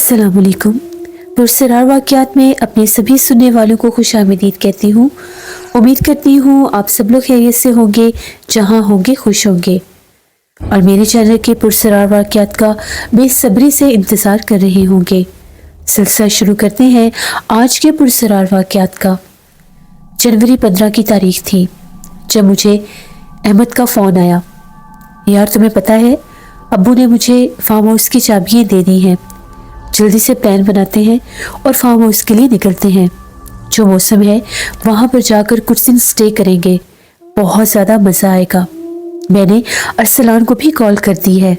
अस्सलाम वालेकुम। पुरसरार वाक़यात में अपने सभी सुनने वालों को खुशामदीद कहती हूँ। उम्मीद करती हूँ आप सब लोग खैरियत से होंगे, जहाँ होंगे खुश होंगे और मेरे चैनल के पुरसरार वाक़यात का बेसब्री से इंतज़ार कर रहे होंगे। सिलसिला शुरू करते हैं आज के पुरसरार वाक़यात का। जनवरी 15 की तारीख थी जब मुझे अहमद का फ़ोन आया। यार तुम्हें पता है, अब्बू ने मुझे फार्म हाउस की चाबियाँ दे दी हैं। जल्दी से प्लान बनाते हैं और फार्म हाउस के लिए निकलते हैं। जो मौसम है वहाँ पर जाकर कुछ दिन स्टे करेंगे, बहुत ज़्यादा मज़ा आएगा। मैंने अरसलान को भी कॉल कर दी है।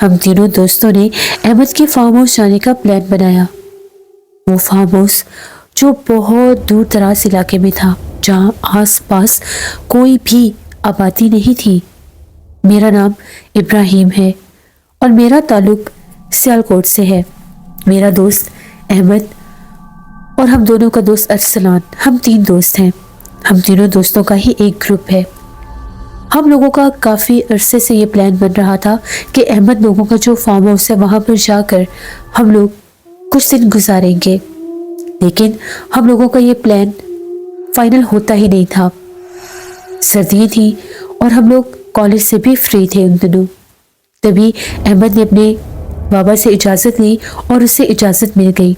हम तीनों दोस्तों ने अहमद के फार्म हाउस जाने का प्लान बनाया। वो फार्म हाउस जो बहुत दूर दराज इलाके में था, जहाँ आस पास कोई भी आबादी नहीं थी। मेरा नाम इब्राहिम है और मेरा ताल्लुक सियालकोट से है। मेरा दोस्त अहमद और हम दोनों का दोस्त अरसलान, हम 3 दोस्त हैं। हम तीनों दोस्तों का ही एक ग्रुप है। हम लोगों का काफ़ी अरसे से ये प्लान बन रहा था कि अहमद लोगों का जो फार्म हाउस है वहाँ पर जाकर हम लोग कुछ दिन गुजारेंगे, लेकिन हम लोगों का ये प्लान फाइनल होता ही नहीं था। सर्दियाँ थी और हम लोग कॉलेज से भी फ्री थे उन दिनों। तभी अहमद ने अपने बाबा से इजाज़त ली और उससे इजाज़त मिल गई।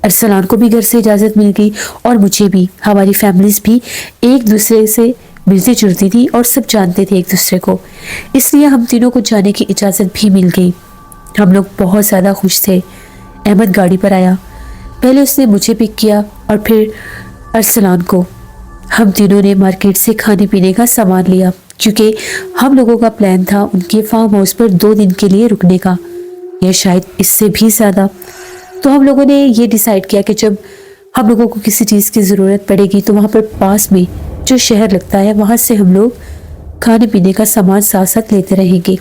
अरसलान को भी घर से इजाज़त मिल गई और मुझे भी। हमारी फैमिलीज़ भी एक दूसरे से मिलती जुलती थी और सब जानते थे एक दूसरे को, इसलिए हम तीनों को जाने की इजाज़त भी मिल गई। हम लोग बहुत ज़्यादा खुश थे। अहमद गाड़ी पर आया। पहले उसने मुझे पिक किया और फिर अरसलान को। हम तीनों ने मार्केट से खाने पीने का सामान लिया, क्योंकि हम लोगों का प्लान था उनके फार्म हाउस पर 2 दिन के लिए रुकने का, या शायद इससे भी ज़्यादा। तो हम लोगों ने ये डिसाइड किया कि जब हम लोगों को किसी चीज़ की ज़रूरत पड़ेगी तो वहाँ पर पास में जो शहर लगता है वहाँ से हम लोग खाने पीने का सामान साथ साथ लेते रहेंगे।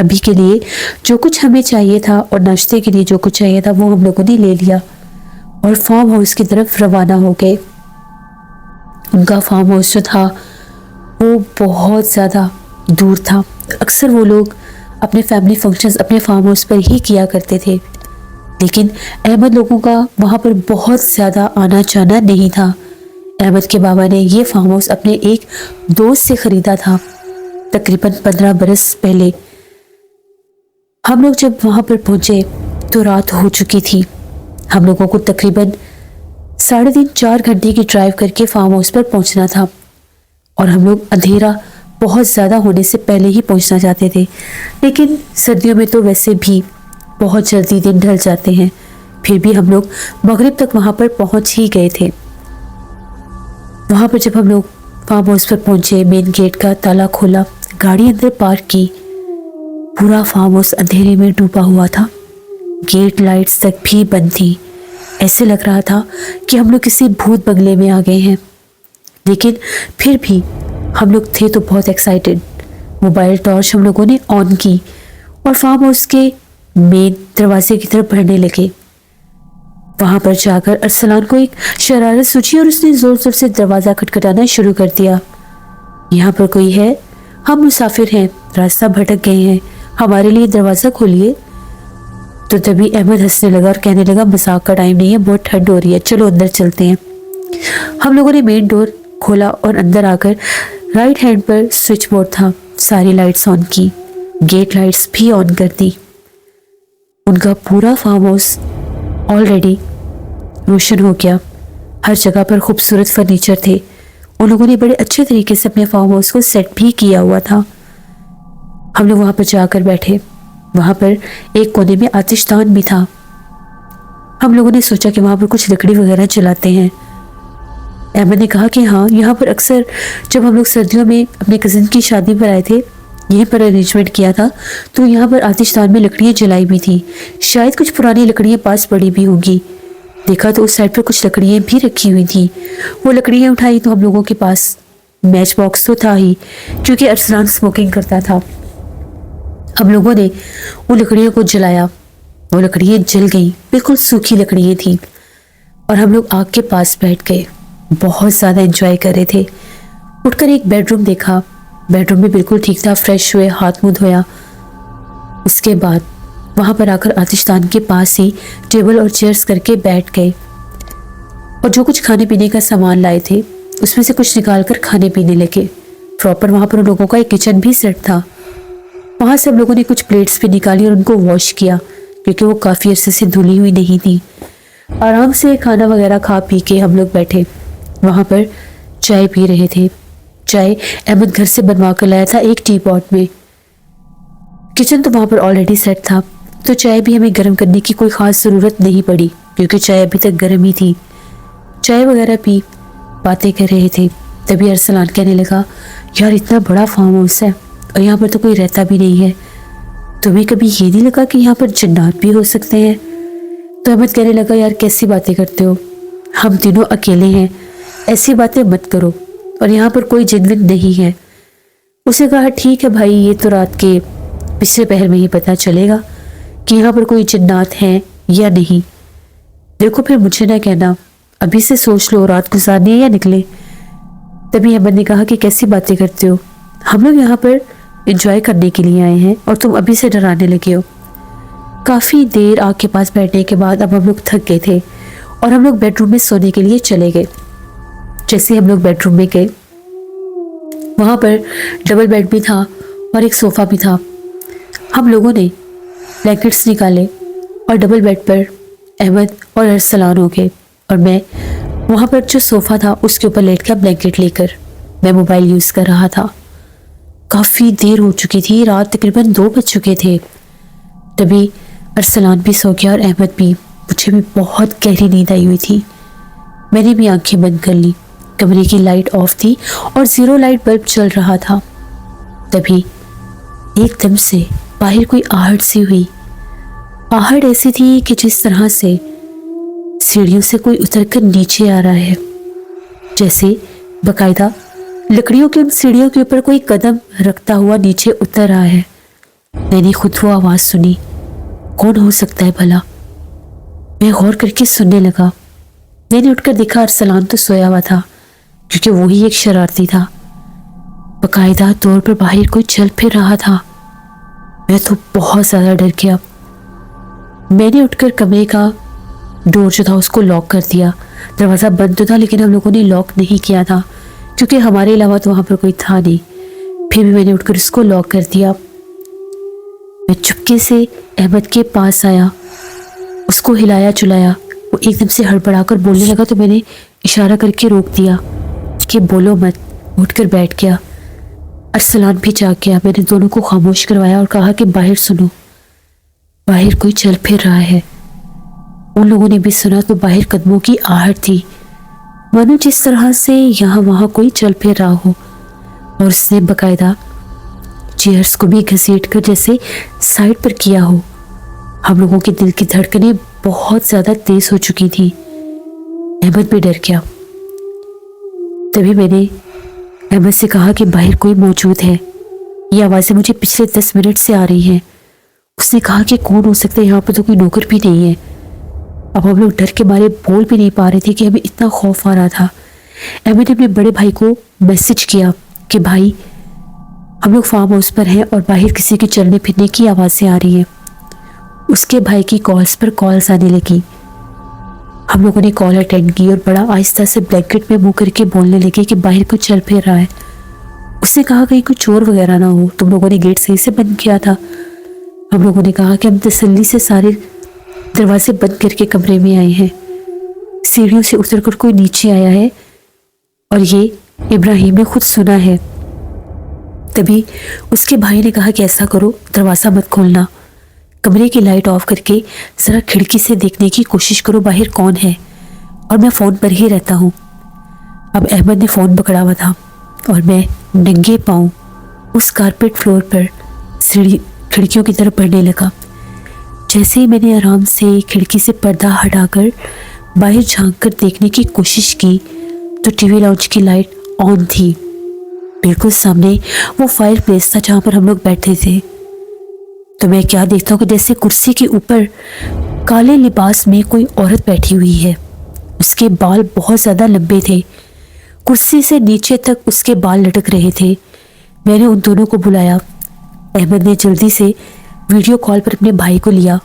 अभी के लिए जो कुछ हमें चाहिए था और नाश्ते के लिए जो कुछ चाहिए था वो हम लोगों ने ले लिया और फार्म हाउस की तरफ रवाना हो गए। उनका फार्म हाउस जो था वो बहुत ज़्यादा दूर था। अक्सर वो लोग अपने फैमिली फंक्शंस अपने फार्म हाउस पर ही किया करते थे, लेकिन अहमद लोगों का वहाँ पर बहुत ज़्यादा आना जाना नहीं था। अहमद के बाबा ने ये फार्म हाउस अपने एक दोस्त से ख़रीदा था तकरीबन 15 बरस पहले। हम लोग जब वहाँ पर पहुँचे तो रात हो चुकी थी। हम लोगों को तकरीबन 3.5-4 घंटे की ड्राइव करके फार्म हाउस पर पहुँचना था और हम लोग अंधेरा बहुत ज़्यादा होने से पहले ही पहुंचना चाहते थे, लेकिन सर्दियों में तो वैसे भी बहुत जल्दी दिन ढल जाते हैं। फिर भी हम लोग मगरिब तक वहाँ पर पहुंच ही गए थे। वहाँ पर जब हम लोग फार्म हाउस पर पहुंचे, मेन गेट का ताला खोला, गाड़ी अंदर पार्क की। पूरा फार्म हाउस अंधेरे में डूबा हुआ था। गेट लाइट्स तक भी बंद थी। ऐसे लग रहा था कि हम लोग किसी भूत बंगले में आ गए हैं, लेकिन फिर भी हम लोग थे तो बहुत एक्साइटेड। मोबाइल टॉर्च हम लोगों ने ऑन की और फार्म हाउस के मेन दरवाजे की तरफ बढ़ने लगे। वहाँ पर जाकर अरसलान को एक शरारत सूझी और उसने ज़ोर ज़ोर से दरवाज़ा खटखटाना शुरू कर दिया। यहाँ पर कोई है, हम मुसाफिर हैं, रास्ता भटक गए हैं, हमारे लिए दरवाज़ा खोलिए। तो तभी अहमद हंसने लगा और कहने लगा, मजाक का टाइम नहीं है, बहुत ठंड हो रही है, चलो अंदर चलते हैं। हम लोगों ने मेन डोर खोला और अंदर आकर राइट हैंड पर स्विच बोर्ड था, सारी लाइट्स ऑन की, गेट लाइट्स भी ऑन कर दी। उनका पूरा फार्म हाउस ऑलरेडी रोशन हो गया। हर जगह पर खूबसूरत फर्नीचर थे। उन लोगों ने बड़े अच्छे तरीके से अपने फार्म हाउस को सेट भी किया हुआ था। हम लोग वहाँ पर जाकर बैठे। वहाँ पर एक कोने में आतिशदान भी था। हम लोगों ने सोचा कि वहाँ पर कुछ लकड़ी वगैरह जलाते हैं। अहमद ने कहा कि हाँ, यहाँ पर अक्सर जब हम लोग सर्दियों में अपने कज़न की शादी पर आए थे, यहीं पर अरेंजमेंट किया था, तो यहाँ पर आतिशदान में लकड़ियाँ जलाई भी थी। शायद कुछ पुरानी लकड़ियाँ पास पड़ी भी होंगी। देखा तो उस साइड पर कुछ लकड़ियाँ भी रखी हुई थी। वो लकड़ियाँ उठाई तो हम लोगों के पास मैच बॉक्स तो था ही, क्योंकि अरसलान स्मोकिंग करता था। हम लोगों ने वो लकड़ियों को जलाया। वो लकड़ियाँ जल गई, बिल्कुल सूखी लकड़ियाँ थी और हम लोग आग के पास बैठ गए। बहुत ज़्यादा एंजॉय कर रहे थे। उठकर एक बेडरूम देखा। बेडरूम भी बिल्कुल ठीक था। फ्रेश हुए, हाथ मुंह धोया। उसके बाद वहाँ पर आकर आतिशदान के पास ही टेबल और चेयर्स करके बैठ गए और जो कुछ खाने पीने का सामान लाए थे उसमें से कुछ निकाल कर खाने पीने लगे। प्रॉपर वहाँ पर उन लोगों का एक किचन भी सेट था। वहाँ से हम लोगों ने कुछ प्लेट्स भी निकाली और उनको वॉश किया क्योंकि वो काफ़ी अरसे से धुली हुई नहीं थी। आराम से खाना वगैरह खा पी के हम लोग बैठे वहाँ पर चाय पी रहे थे। चाय अहमद घर से बनवा कर लाया था एक टी पॉट में। किचन तो वहाँ पर ऑलरेडी सेट था तो चाय भी हमें गर्म करने की कोई ख़ास ज़रूरत नहीं पड़ी क्योंकि चाय अभी तक गर्म ही थी। चाय वगैरह पी बातें कर रहे थे। तभी अरसलान कहने लगा, यार इतना बड़ा फार्म हाउस है और यहाँ पर तो कोई रहता भी नहीं है, तुम्हें कभी ये नहीं लगा कि यहाँ पर जन्नत भी हो सकते हैं? तो अहमद कहने लगा, यार कैसी बातें करते हो, हम तीनों अकेले हैं, ऐसी बातें मत करो और यहाँ पर कोई जिन्न नहीं है। उसने कहा, ठीक है भाई, ये तो रात के पिछले पहर में ही पता चलेगा कि यहाँ पर कोई जिन्नात हैं या नहीं। देखो फिर मुझे ना कहना, अभी से सोच लो रात गुजारनी है या निकले। तभी अहमद ने कहा कि कैसी बातें करते हो, हम लोग यहाँ पर एंजॉय करने के लिए आए हैं और तुम अभी से डराने लगे हो। काफ़ी देर आग के पास बैठने के बाद अब हम लोग थक गए थे और हम लोग बेडरूम में सोने के लिए चले गए। जैसे हम लोग बेडरूम में गए वहाँ पर डबल बेड भी था और एक सोफ़ा भी था। हम लोगों ने ब्लैंकेट्स निकाले और डबल बेड पर अहमद और अरसलान हो गए और मैं वहाँ पर जो सोफ़ा था उसके ऊपर लेट कर ब्लैंकेट लेकर मैं मोबाइल यूज़ कर रहा था। काफ़ी देर हो चुकी थी, रात तकरीबन 2 बज चुके थे। तभी अरसलान भी सो गया और अहमद भी। मुझे भी बहुत गहरी नींद आई हुई थी। मैंने भी आंखें बंद कर ली। कमरे की लाइट ऑफ थी और 0 लाइट बल्ब चल रहा था। तभी एकदम से बाहर कोई आहट सी हुई। आहट ऐसी थी कि जिस तरह से सीढ़ियों से कोई उतरकर नीचे आ रहा है, जैसे बकायदा लकड़ियों की उन सीढ़ियों के ऊपर कोई कदम रखता हुआ नीचे उतर रहा है। मैंने खुद वो आवाज़ सुनी। कौन हो सकता है भला? मैं गौर करके सुनने लगा। मैंने उठकर देखा अरसलान तो सोया हुआ था क्योंकि वो ही एक शरारती था। बकायदा तौर पर बाहर कोई चल फिर रहा था। मैं तो बहुत ज़्यादा डर गया। मैंने उठकर कमरे का डोर जो था उसको लॉक कर दिया। दरवाज़ा बंद तो था लेकिन हम लोगों ने लॉक नहीं किया था क्योंकि हमारे अलावा तो वहाँ पर कोई था नहीं। फिर भी मैंने उठकर उसको लॉक कर दिया। मैं चुपके से अहमद के पास आया, उसको हिलाया चुलाया। वो एकदम से हड़बड़ाकर बोलने लगा तो मैंने इशारा करके रोक दिया कि बोलो मत। उठकर बैठ गया। अरसलान भी जाग गया। मैंने दोनों को खामोश करवाया और कहा कि बाहर सुनो, बाहर कोई चल फिर रहा है। उन लोगों ने भी सुना तो बाहर कदमों की आहट थी, मानो जिस तरह से यहाँ वहाँ कोई चल फिर रहा हो। और उसने बकायदा चेयर्स को भी घसीट कर जैसे साइड पर किया हो। हम लोगों के दिल की धड़कनें बहुत ज़्यादा तेज हो चुकी थी। अहमद भी डर गया। तभी मैंने अहमद से कहा कि बाहर कोई मौजूद है, ये आवाज़ें मुझे पिछले 10 मिनट से आ रही हैं। उसने कहा कि कौन हो सकता है, यहाँ पर तो कोई नौकर भी नहीं है। अब हम लोग डर के मारे बोल भी नहीं पा रहे थे कि हमें इतना खौफ आ रहा था। अहमद ने अपने बड़े भाई को मैसेज किया कि भाई हम लोग फार्म हाउस पर हैं और बाहर किसी के चलने फिरने की आवाज़ें आ रही हैं। उसके भाई की कॉल्स पर कॉल्स आने लगी। हम लोगों ने कॉल अटेंड की और बड़ा आहिस्ता से ब्लैंकेट में मुंह करके बोलने लगे कि बाहर कुछ चल फिर रहा है। उसने कहा कहीं कोई चोर वगैरह ना हो, तुम लोगों ने गेट सही से बंद किया था। हम लोगों ने कहा कि हम तसल्ली से सारे दरवाजे बंद करके कमरे में आए हैं। सीढ़ियों से उतरकर कोई नीचे आया है और ये इब्राहिम ने खुद सुना है। तभी उसके भाई ने कहा कि ऐसा करो, दरवाज़ा मत खोलना, कमरे की लाइट ऑफ करके ज़रा खिड़की से देखने की कोशिश करो बाहर कौन है, और मैं फ़ोन पर ही रहता हूँ। अब अहमद ने फ़ोन पकड़ा हुआ था और मैं नंगे पाँव उस कारपेट फ्लोर पर सीढ़ी खिड़कियों की तरफ बढ़ने लगा। जैसे ही मैंने आराम से खिड़की से पर्दा हटाकर बाहर झांक कर देखने की कोशिश की तो टीवी लाउंज की लाइट ऑन थी। बिल्कुल सामने वो फायर प्लेस था जहाँ पर हम लोग बैठे थे। तो मैं क्या देखता हूँ कि जैसे कुर्सी के ऊपर काले लिबास में कोई औरत बैठी हुई है। उसके बाल बहुत ज़्यादा लंबे थे, कुर्सी से नीचे तक उसके बाल लटक रहे थे। मैंने उन दोनों को बुलाया। अहमद ने जल्दी से ویڈیو کال پر اپنے بھائی کو لیا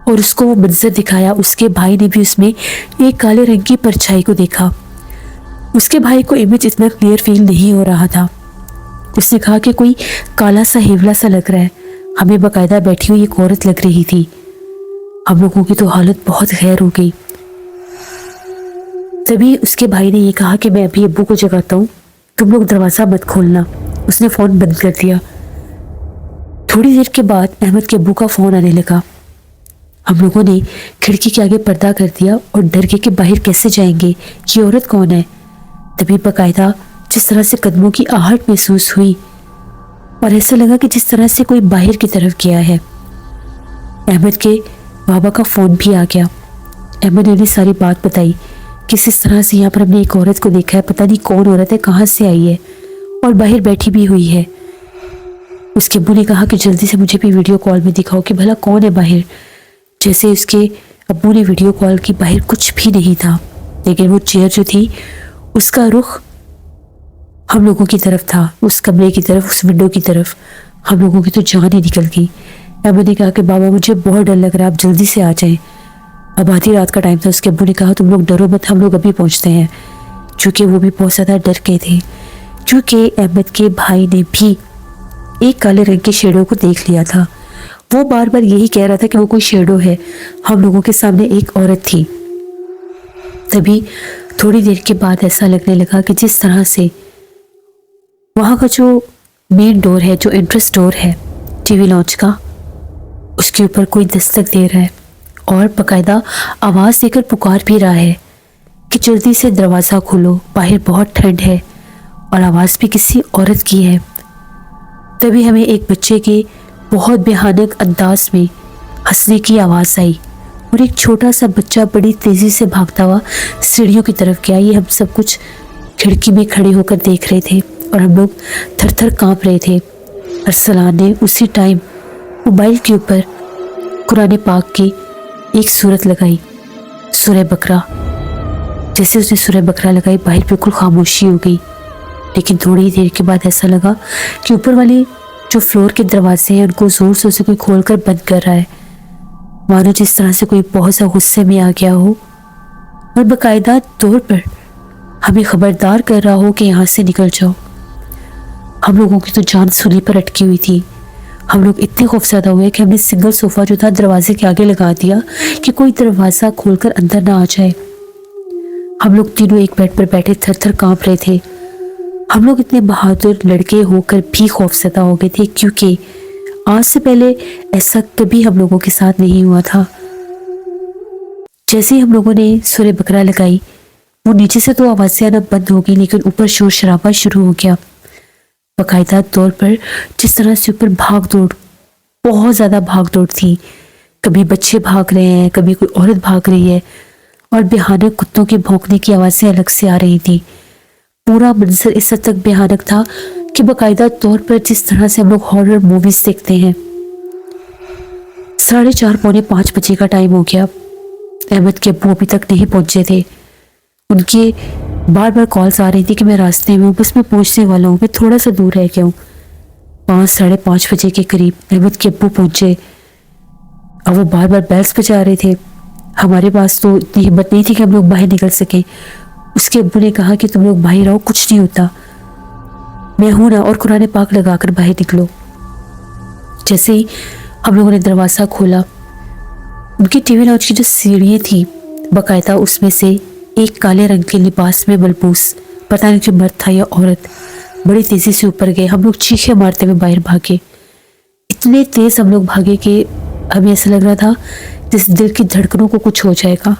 اور اس کو وہ منظر دکھایا. اس کے بھائی نے بھی اس میں ایک کالے رنگ کی پرچھائی کو دیکھا. اس کے بھائی کو امیج اتنا کلیئر فیل نہیں ہو رہا تھا. اس نے کہا کہ کوئی کالا سا ہیولا سا لگ رہا ہے. ہمیں باقاعدہ بیٹھی ہوئی ایک عورت لگ رہی تھی. ہم لوگوں کی تو حالت بہت غیر ہو گئی. تبھی اس کے بھائی نے یہ کہا کہ میں ابھی ابو کو جگاتا ہوں, تم لوگ دروازہ مت کھولنا. اس نے فون بند کر دیا. تھوڑی دیر کے بعد احمد کے ابو کا فون آنے لگا. ہم لوگوں نے کھڑکی کے آگے پردہ کر دیا اور ڈر گئے کہ باہر کیسے جائیں گے, یہ عورت کون ہے. تبھی باقاعدہ جس طرح سے قدموں کی آہٹ محسوس ہوئی اور ایسا لگا کہ جس طرح سے کوئی باہر کی طرف گیا ہے. احمد کے بابا کا فون بھی آ گیا. احمد نے انہیں ساری بات بتائی کہ اس طرح سے یہاں پر ہم نے ایک عورت کو دیکھا ہے, پتہ نہیں کون عورت ہے, کہاں سے آئی ہے اور باہر بیٹھی بھی ہوئی ہے. اس کے ابو نے کہا کہ جلدی سے مجھے بھی ویڈیو کال میں دکھاؤ کہ بھلا کون ہے باہر. جیسے اس کے ابو نے ویڈیو کال کی, باہر کچھ بھی نہیں تھا, لیکن وہ چیئر جو تھی اس کا رخ ہم لوگوں کی طرف تھا, اس کمرے کی طرف, اس ونڈو کی طرف. ہم لوگوں کی تو جان ہی نکل گئی. احمد نے کہا کہ بابا مجھے بہت ڈر لگ رہا ہے, آپ جلدی سے آ جائیں. اب آدھی رات کا ٹائم تھا. اس کے ابو نے کہا تم لوگ ڈرو مت, ہم لوگ ابھی پہنچتے ہیں. چونکہ وہ بھی بہت زیادہ ڈر گئے تھے, چونکہ احمد کے بھائی نے بھی ایک کالے رنگ کے شیڈو کو دیکھ لیا تھا. وہ بار بار یہی کہہ رہا تھا کہ وہ کوئی شیڈو ہے. ہم لوگوں کے سامنے ایک عورت تھی. تبھی تھوڑی دیر کے بعد ایسا لگنے لگا کہ جس طرح سے وہاں کا جو مین ڈور ہے, جو انٹرس ڈور ہے ٹی وی لاؤنج کا, اس کے اوپر کوئی دستک دے رہا ہے اور باقاعدہ آواز دے کر پکار بھی رہا ہے کہ جلدی سے دروازہ کھولو, باہر بہت ٹھنڈ ہے. اور آواز بھی کسی عورت کی ہے. تبھی ہمیں ایک بچے کے بہت بھیانک انداز میں ہنسنے کی آواز آئی اور ایک چھوٹا سا بچہ بڑی تیزی سے بھاگتا ہوا سیڑھیوں کی طرف گیا. یہ ہم سب کچھ کھڑکی میں کھڑے ہو کر دیکھ رہے تھے اور ہم لوگ تھر تھر کانپ رہے تھے. ارسلان نے اسی ٹائم موبائل کے اوپر قرآن پاک کی ایک سورت لگائی, سورہ بقرہ. جیسے اس نے سورہ بقرہ لگائی, باہر بالکل خاموشی ہو گئی. لیکن تھوڑی دیر کے بعد ایسا لگا کہ اوپر والے جو فلور کے دروازے ہیں ان کو زور سے کوئی کھول کر بند کر رہا ہے, مانو جس طرح سے کوئی بہت سا غصے میں آ گیا ہو اور باقاعدہ طور پر ہمیں خبردار کر رہا ہو کہ یہاں سے نکل جاؤ. ہم لوگوں کی تو جان سولی پر اٹکی ہوئی تھی. ہم لوگ اتنے خوفزدہ ہوئے کہ ہم نے سنگل صوفہ جو تھا دروازے کے آگے لگا دیا کہ کوئی دروازہ کھول کر اندر نہ آ جائے. ہم لوگ تینوں ایک بیڈ پر بیٹھے تھر تھر کانپ رہے تھے. ہم لوگ اتنے بہادر لڑکے ہو کر بھی خوفزدہ ہو گئے تھے, کیونکہ آج سے پہلے ایسا کبھی ہم لوگوں کے ساتھ نہیں ہوا تھا. جیسے ہی ہم لوگوں نے سورہ بقرہ لگائی, وہ نیچے سے تو آوازیں آنا بند ہو گئی, لیکن اوپر شور شرابہ شروع ہو گیا. باقاعدہ طور پر جس طرح سے اوپر بھاگ دوڑ, بہت زیادہ بھاگ دوڑ تھی. کبھی بچے بھاگ رہے ہیں, کبھی کوئی عورت بھاگ رہی ہے, اور بھیانک کتوں کے بھونکنے کی آوازیں الگ سے آ رہی تھی. پورا منظر اس حد تک بھیانک تھا کہ باقاعدہ طور پر جس طرح سے ہم لوگ ہارر موویز دیکھتے ہیں. 4:30 پونے 5 بجے کا ٹائم ہو گیا. احمد کے ابو ابھی تک نہیں پہنچے تھے. ان کے بار بار کالز آ رہی تھی کہ میں راستے میں ہوں, بس میں پہنچنے والا ہوں, میں تھوڑا سا دور رہ گیا ہوں. 5:30 بجے کے قریب احمد کے ابو پہنچے. اب وہ بار بار بیلز بجا رہے تھے. ہمارے پاس تو اتنی ہمت نہیں تھی کہ ہم لوگ باہر نکل سکیں. اس کے ابو نے کہا کہ تم لوگ باہر آؤ, کچھ نہیں ہوتا, میں ہوں نا, اور قرآن پاک لگا کر باہر نکلو. جیسے ہی ہم لوگوں نے دروازہ کھولا, ان کی ٹی وی لاؤنج کی جو سیڑھیاں تھیں باقاعدہ اس میں سے ایک کالے رنگ کے لباس میں ملبوس, پتہ نہیں جو مرد تھا یا عورت, بڑی تیزی سے اوپر گئے. ہم لوگ چیخیں مارتے ہوئے باہر بھاگے. اتنے تیز ہم لوگ بھاگے کہ ہمیں ایسا لگ رہا تھا جس دل کی دھڑکنوں کو کچھ ہو جائے گا.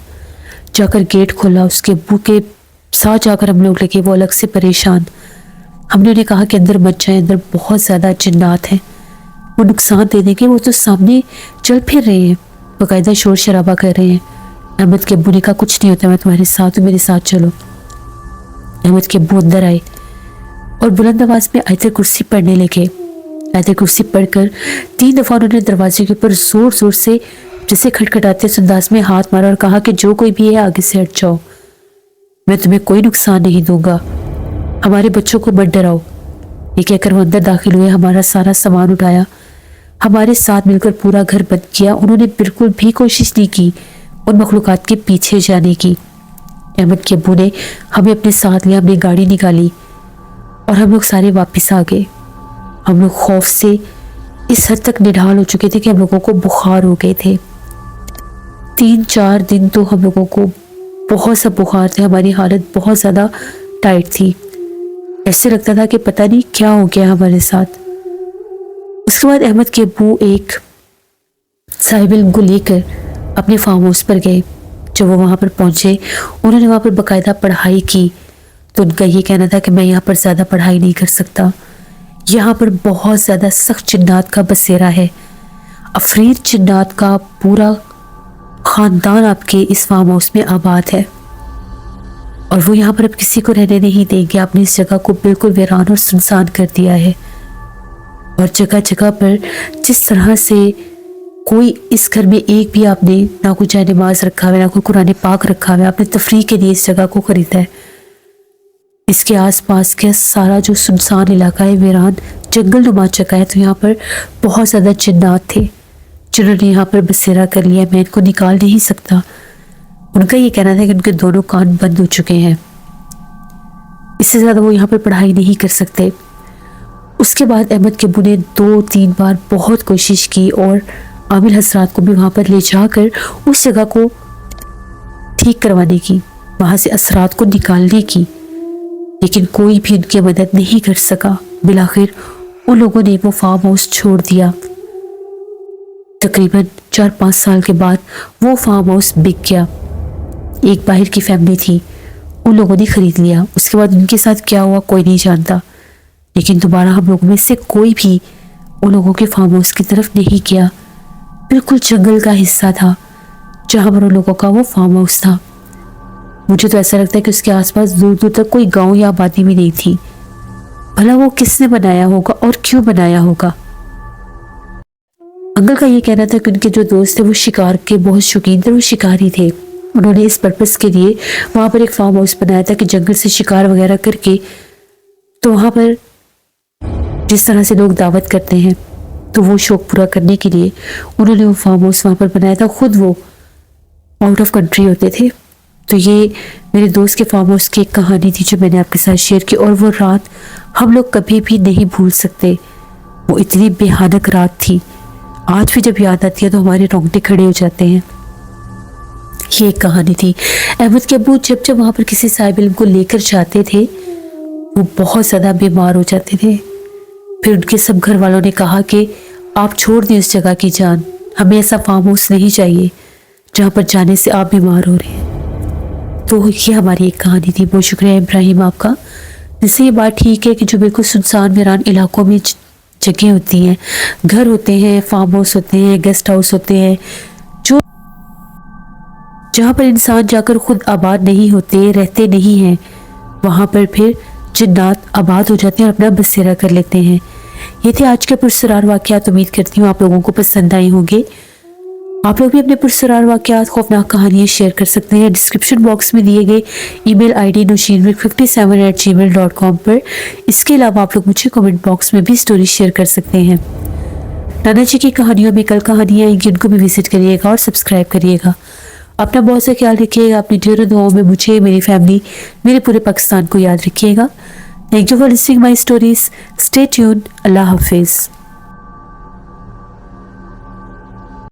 جا کر گیٹ کھولا, اس کے ابو کے ساتھ جا کر ہم لوگ لگے, وہ الگ سے پریشان. ہم نے انہیں کہا کہ اندر مت جائیں, اندر بہت زیادہ جنات ہیں, وہ نقصان دے دیں گے, وہ تو سامنے چل پھر رہے ہیں, باقاعدہ شور شرابہ کر رہے ہیں. احمد کے ابو نے کہا کچھ نہیں ہوتا, میں تمہارے ساتھ ہوں, میرے ساتھ چلو. احمد کے ابو اندر آئے اور بلند آواز میں آیت کرسی پڑھنے لگے. آیت کرسی پڑھ کر 3 دفعہ انہوں نے دروازے کے اوپر زور زور سے جسے کھٹکھٹاتے اس انداز میں ہاتھ مارا اور کہا کہ جو کوئی بھی ہے آگے سے ہٹ جاؤ, میں تمہیں کوئی نقصان نہیں دوں گا, ہمارے بچوں کو مت ڈراؤ. یہ کہہ کر وہ اندر داخل ہوئے, ہمارا سارا سامان اٹھایا, हमारे साथ मिलकर पूरा घर बंद किया। उन्होंने बिल्कुल भी कोशिश नहीं की उन मखलूकात के पीछे जाने की। अहमद के अब्बू ने हमें अपने साथ लिया, अपनी गाड़ी निकाली और हम लोग सारे वापस आ गए। हम लोग खौफ से इस हद तक निढाल हो चुके थे कि हम लोगों को बुखार हो गए थे। 3-4 दिन तो हम लोगों को बहुत सा बुखार थे, हमारी हालत बहुत ज़्यादा टाइट थी। ऐसे लगता था कि पता नहीं क्या हो गया हमारे साथ। उसके बाद अहमद के अब्बू एक साहिब इल्म को लेकर अपने फार्म हाउस पर गए। जब वो वहाँ पर पहुँचे, उन्होंने वहाँ पर बाकायदा पढ़ाई की। तो उनका ये कहना था कि मैं यहाँ पर ज़्यादा पढ़ाई नहीं कर सकता, यहाँ पर बहुत ज़्यादा सख्त जिन्नात का बसेरा है। अफरीद जिन्नात का पूरा ख़ानदान आपके इस फार्म हाउस में आबाद है और वो यहाँ पर अब किसी को रहने नहीं देंगे। आपने इस जगह को बिल्कुल वीरान और सुनसान कर दिया है और जगह जगह पर जिस तरह से कोई इस घर में एक भी आपने ना कोई जाए नमाज रखा हुआ, ना कोई कुरान पाक रखा हुआ, आपने तफरीह के लिए इस जगह को खरीदा है। इसके आसपास का सारा जो सुनसान इलाका है, वीरान जंगल नुमा जगह है। तो यहाँ पर बहुत ज़्यादा जिन्नात थे जिन्होंने यहाँ पर बसेरा कर लिया। मैं इनको निकाल नहीं सकता। उनका ये कहना था कि उनके दोनों कान बंद हो चुके हैं, इससे ज़्यादा वो यहाँ पर पढ़ाई नहीं कर सकते। उसके बाद अहमद के अब्बू ने 2-3 बार बहुत कोशिश की और आमिल हजरात को भी वहाँ पर ले जाकर उस जगह को ठीक करवाने की, वहाँ से असरात को निकालने की, लेकिन कोई भी उनकी मदद नहीं कर सका। बिलाखिर उन लोगों ने वो फार्म हाउस छोड़ दिया। तकरीबन 4-5 साल के बाद वो फार्म हाउस बिक गया। एक बाहर की फैमिली थी, उन लोगों ने ख़रीद लिया। उसके बाद उनके साथ क्या हुआ कोई नहीं जानता, लेकिन दोबारा हम लोगों में से कोई भी उन लोगों के फार्म हाउस की तरफ नहीं गया। बिल्कुल जंगल का हिस्सा था जहाँ पर उन लोगों का वो फार्म हाउस था। मुझे तो ऐसा लगता है कि उसके आसपास दूर दूर तक कोई गांव या आबादी भी नहीं थी। भला वो किसने बनाया होगा और क्यों बनाया होगा? अंकल का ये कहना था कि उनके जो दोस्त थे वो शिकार के बहुत शौकीन थे, वो शिकारी थे। उन्होंने इस पर्पस के लिए वहाँ पर एक फार्म हाउस बनाया था कि जंगल से शिकार वगैरह करके, तो वहाँ पर जिस तरह से लोग दावत करते हैं, तो वो शौक पूरा करने के लिए उन्होंने वो फार्म हाउस वहाँ पर बनाया था। खुद वो आउट ऑफ कंट्री होते थे। तो ये मेरे दोस्त के फार्म हाउस की एक कहानी थी जो मैंने आपके साथ शेयर की, और वो रात हम लोग कभी भी नहीं भूल सकते। वो इतनी भयानक रात थी, आज भी जब याद आती है तो हमारे रोंगटे खड़े हो जाते हैं। ये एक कहानी थी। अहमद के अब्बू जब जब वहाँ पर किसी साहिब इल्म को लेकर जाते थे, वो बहुत ज़्यादा बीमार हो जाते थे। फिर उनके सब घर वालों ने कहा कि आप छोड़ दें उस जगह की जान, हमें ऐसा फार्म हाउस नहीं चाहिए जहाँ पर जाने से आप बीमार हो रहे हैं। तो ये हमारी एक कहानी थी। बहुत शुक्रिया इब्राहिम आपका, जिससे ये बात ठीक है कि जो बिल्कुल सुनसान वीरान इलाकों में जगह होती हैं, घर होते हैं, फार्म हाउस होते हैं, गेस्ट हाउस होते हैं, जो जहाँ पर इंसान जाकर खुद आबाद नहीं होते, रहते नहीं हैं, वहाँ पर फिर जिन्नात आबाद हो जाते हैं और अपना बसेरा कर लेते हैं। ये थे आज के पुरसरार वाक़यात। उम्मीद करती हूँ आप लोगों को पसंद आए होंगे। आप लोग भी अपने पुरसरार वाक़यात, खौफनाक कहानियाँ शेयर कर सकते हैं डिस्क्रिप्शन बॉक्स में दिए गए ईमेल आईडी nushinmik57@gmail.com पर। इसके अलावा आप लोग मुझे कमेंट बॉक्स में भी स्टोरी शेयर कर सकते हैं। नाना जी की कहानियों में कल कहानियाँ आएंगी, उनको भी विजिट करिएगा और सब्सक्राइब करिएगा। अपना बहुत सा ख्याल रखिएगा। अपनी ढेरों दुआओं में मुझे, मेरी फैमिली, मेरे पूरे पाकिस्तान को याद रखिएगा। Thank you for listening my stories. Stay tuned. अल्लाह हाफिज़।